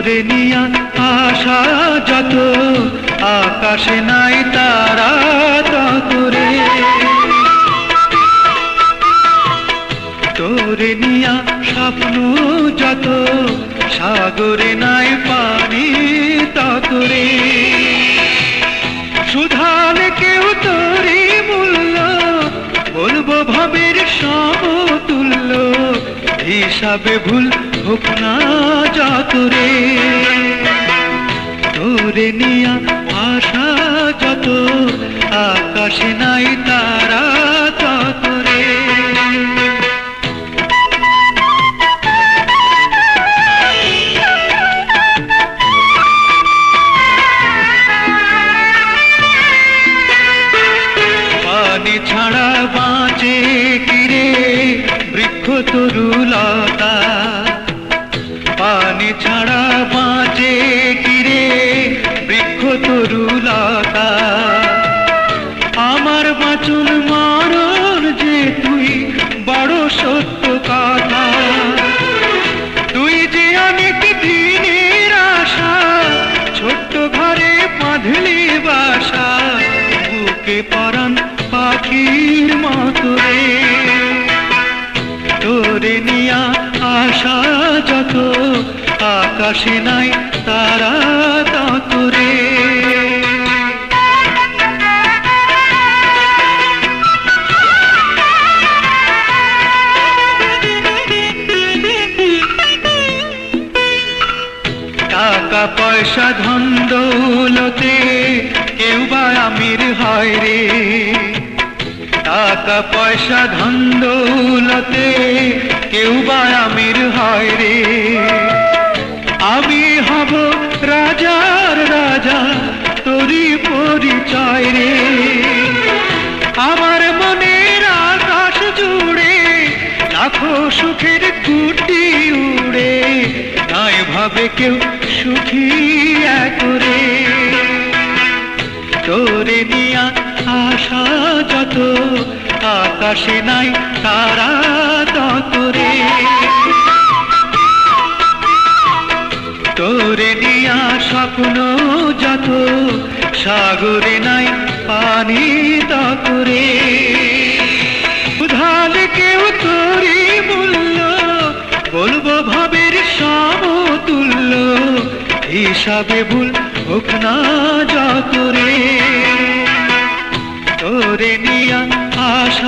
তোরে নিয়া আশা যত, আকাশে নাই তারা ততরে। তোরে নিয়া স্বপ্ন যত, সাগরে নাই পানি ততরে। শুধালে কেউ তোরে মূল্য, বলবো ভবের সমতুল্য। হিসাবে ভুল হোক না যতরে। তোরে নিয়া আশা যত, আকাশে নাই তারা ততরে। পানি ছাড়া বাঁচে কিরে বৃক্ষ তরুলতা, পানি ছাড়া বাঁচে কিরে বৃক্ষ তরুলতা। আমার বাঁচন মরণ যে তুই বড় সত্য কথা। তুই যে অনেক দিনের আশা, ছোট্ট ঘরে বাঁধলি বাসা। বুকে পরাণ পাখির মতো রে। তোরে নিয়া আশা যত, আকাশে নাই তারা ততরে। টাকা পয়সা ধন দৌলতে কেউ বা আমির হয় রে। টাকা পয়সা ধন দৌলতে কেউ বা আমির হয় রে। আমি হব রাজার রাজা, তোরই পরিচয় রে। আমার মনের আকাশ জুড়ে লাখো সুখের গুটি উড়ে। নাই ভাবে কেউ সুখী করে। তোরে নিয়া আশা যত, আকাশে নাই তারা ততরে। তোরে নিয়া স্বপ্ন যত, সাগরে নাই পানি ততরে। উধালে কেউ তোরে মূল্য, বলবো ভবের সমতুল্য। হিসাবে ভুল হোক না যতরে। তোরে নিয়া আশা